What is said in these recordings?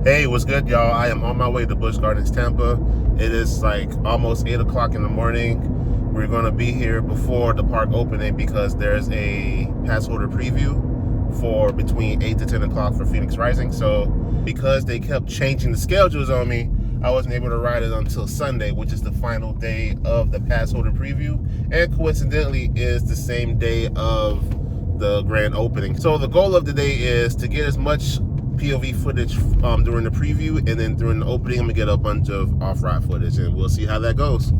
Hey, what's good, y'all? I am on my way to Busch Gardens, Tampa. It is like almost 8 o'clock in the morning. We're going to be here before the park opening because there's a pass holder preview for between 8 to 10 o'clock for Phoenix Rising. So because they kept changing the schedules on me, I wasn't able to ride it until Sunday, which is the final day of the pass holder preview, and coincidentally is the same day of the grand opening. So the goal of the day is to get as much POV footage during the preview, and then during the opening I'm gonna get a bunch of off-ride footage, and we'll see how that goes.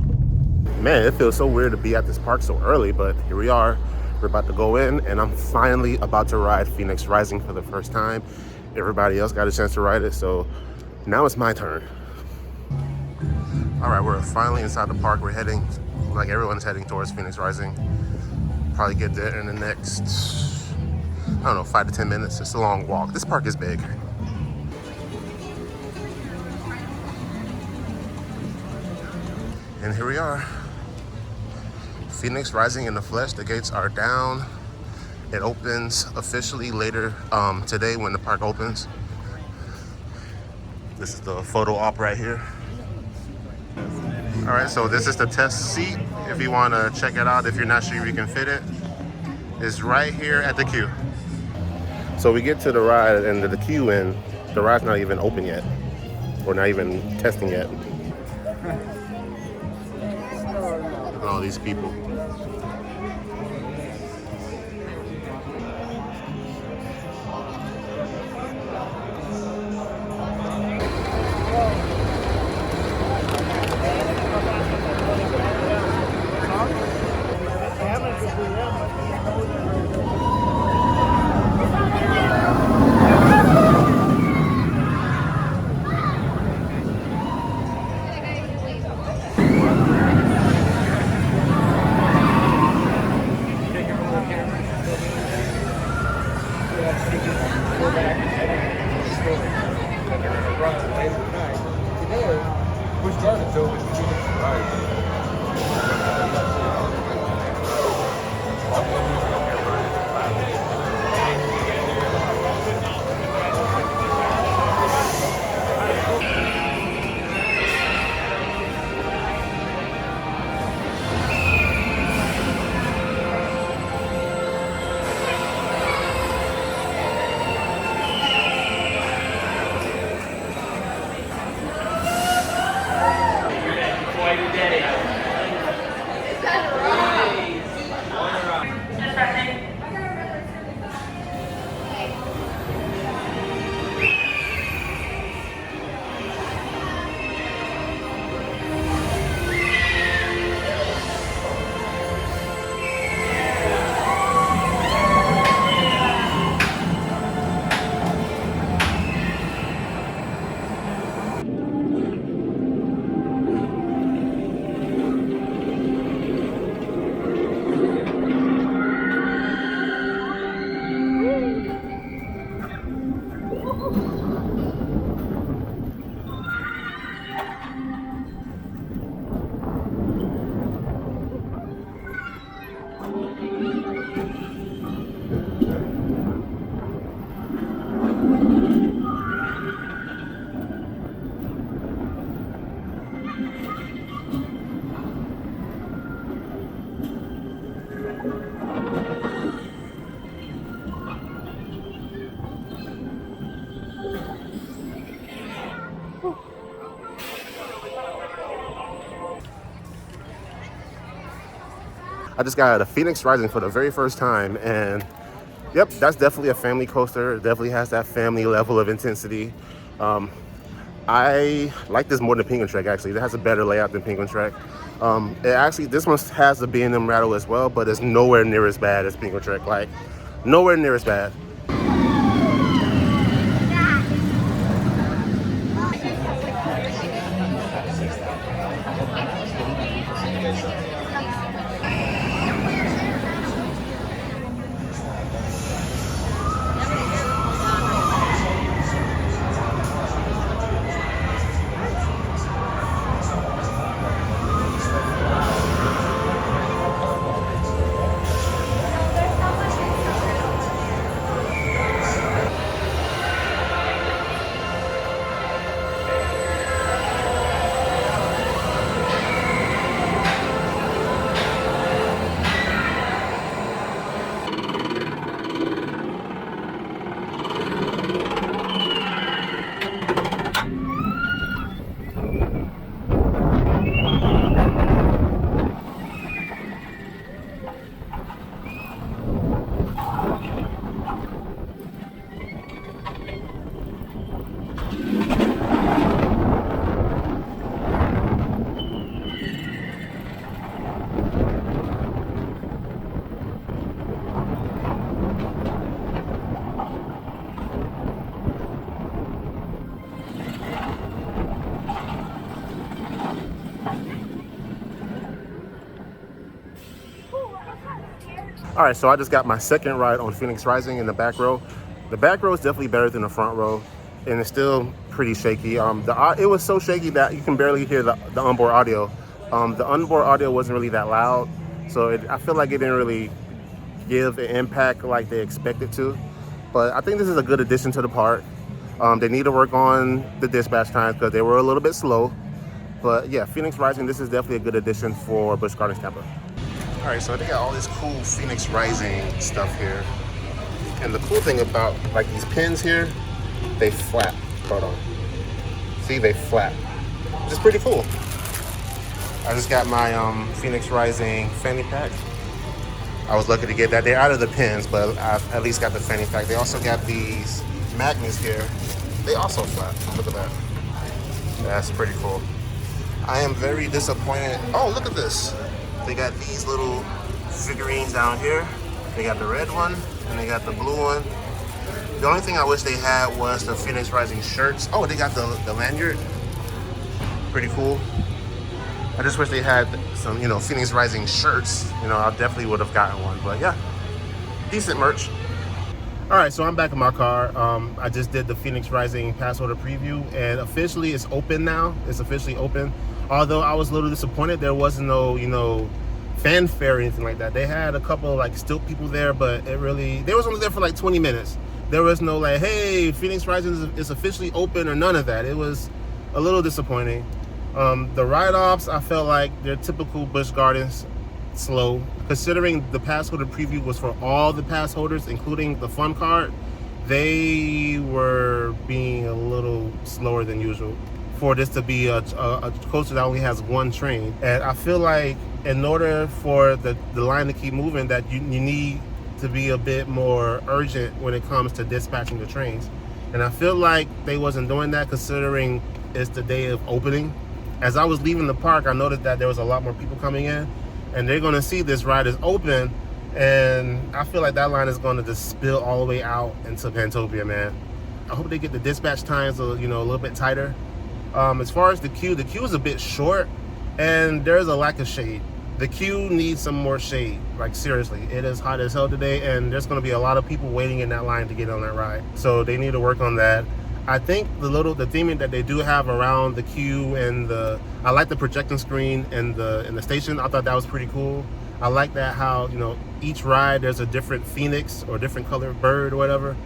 Man, it feels so weird to be at this park so early, but here we are. We're about to go in, and I'm finally about to ride Phoenix Rising for the first time. Everybody else got a chance to ride it, so now it's my turn. All right, we're finally inside the park. We're heading, like everyone's heading towards Phoenix Rising. Probably get there in the next, I don't know, 5 to 10 minutes. It's a long walk. This park is big. And here we are. Phoenix Rising in the flesh. The gates are down. It opens officially later today when the park opens. This is the photo op right here. All right, so this is the test seat. If you want to check it out, if you're not sure if you can fit it, it's right here at the queue. So we get to the ride and the queue, and the ride's not even open yet, or not even testing yet. Look at all these people. Busch Gardens opens Phoenix Rising. I just got out of Phoenix Rising for the very first time, and yep, that's definitely a family coaster. It definitely has that family level of intensity. I like this more than Penguin Trek, actually. It has a better layout than Penguin Trek. This one has a B&M rattle as well, but it's nowhere near as bad as Penguin Trek. Like, nowhere near as bad. All right, so I just got my second ride on Phoenix Rising in the back row. The back row is definitely better than the front row, and it's still pretty shaky. It was so shaky that you can barely hear the onboard audio. The onboard audio wasn't really that loud, so I feel like it didn't really give an impact like they expected to. But I think this is a good addition to the park. They need to work on the dispatch times because they were a little bit slow. But yeah, Phoenix Rising, this is definitely a good addition for Busch Gardens, Tampa. All right, so they got all this cool Phoenix Rising stuff here. And the cool thing about like these pins here, they flap. Hold on. See, they flap. Which is pretty cool. I just got my Phoenix Rising fanny pack. I was lucky to get that. They're out of the pins, but I at least got the fanny pack. They also got these magnets here. They also flap. Look at that. That's pretty cool. I am very disappointed. Oh, look at this. They got these little figurines down here. They got the red one and they got the blue one. The only thing I wish they had was the Phoenix Rising shirts. Oh, they got the lanyard. Pretty cool. I just wish they had some, Phoenix Rising shirts. I definitely would have gotten one. But yeah, decent merch. All right, so I'm back in my car. I just did the Phoenix Rising pass holder preview, and officially it's open now. It's officially open. Although I was a little disappointed there wasn't no, fanfare or anything like that. They had a couple like stilt people there, but they was only there for like 20 minutes. There was no like, hey, Phoenix Rising is officially open or none of that. It was a little disappointing. The ride-offs, I felt like they're typical Busch Gardens, slow. Considering the pass holder preview was for all the pass holders, including the fun card, they were being a little slower than usual for this to be a coaster that only has one train. And I feel like in order for the line to keep moving, that you need to be a bit more urgent when it comes to dispatching the trains. And I feel like they wasn't doing that considering it's the day of opening. As I was leaving the park, I noticed that there was a lot more people coming in, and they're gonna see this ride is open, and I feel like that line is gonna just spill all the way out into Pantopia, man. I hope they get the dispatch times a little bit tighter. As far as the queue is a bit short, and there's a lack of shade. The queue needs some more shade. Like seriously, it is hot as hell today, and there's gonna be a lot of people waiting in that line to get on that ride. So they need to work on that. I think the theming that they do have around the queue and I like the projecting screen in the station. I thought that was pretty cool. I like that how each ride there's a different phoenix or different colored bird or whatever.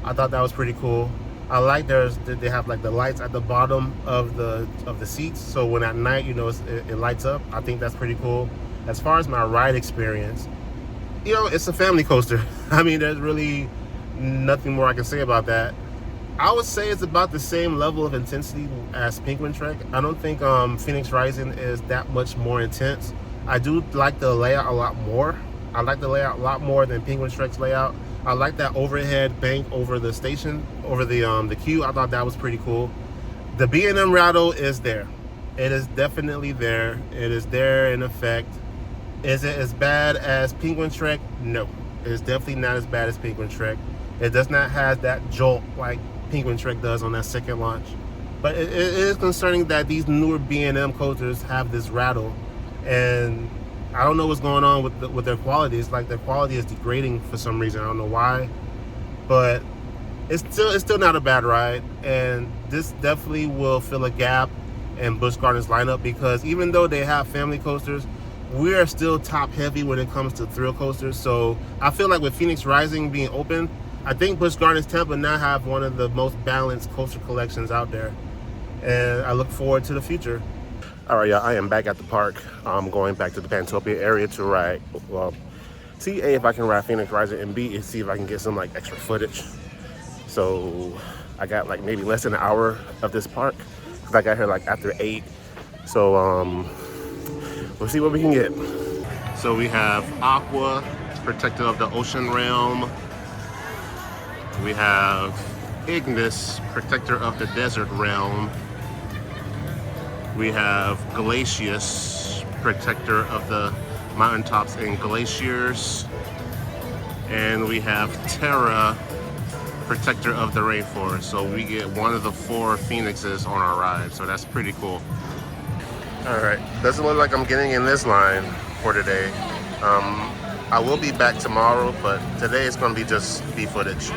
I thought that was pretty cool. I like they have like the lights at the bottom of the seats, so when at night it lights up. I think that's pretty cool. As far as my ride experience, it's a family coaster. I mean, there's really nothing more I can say about that. I would say it's about the same level of intensity as Penguin Trek. I don't think Phoenix Rising is that much more intense. I do like the layout a lot more. I like the layout a lot more than Penguin Trek's layout. I like that overhead bank over the station, over the queue. I thought that was pretty cool. The B&M rattle is there. It is definitely there. It is there in effect. Is it as bad as Penguin Trek? No. It is definitely not as bad as Penguin Trek. It does not have that jolt like Penguin Trek does on that second launch. But it is concerning that these newer B&M coasters have this rattle, and I don't know what's going on with their quality. It's like their quality is degrading for some reason. I don't know why, but it's still not a bad ride, and this definitely will fill a gap in Busch Gardens lineup, because even though they have family coasters, we are still top heavy when it comes to thrill coasters. So I feel like with Phoenix Rising being open, I think Busch Gardens Tampa now have one of the most balanced coaster collections out there, and I look forward to the future. All right, y'all, I am back at the park. I'm going back to the Pantopia area to ride, well, see A, if I can ride Phoenix Rising, and B, see if I can get some like extra footage. So I got like maybe less than an hour of this park, because I got here like after 8. So we'll see what we can get. So we have Aqua, Protector of the Ocean Realm. We have Ignis, Protector of the Desert Realm. We have Glacius, Protector of the Mountaintops and Glaciers. And we have Terra, Protector of the Rainforest. So we get one of the 4 Phoenixes on our ride. So that's pretty cool. All right, doesn't look like I'm getting in this line for today. I will be back tomorrow, but today it's going to be just bee footage.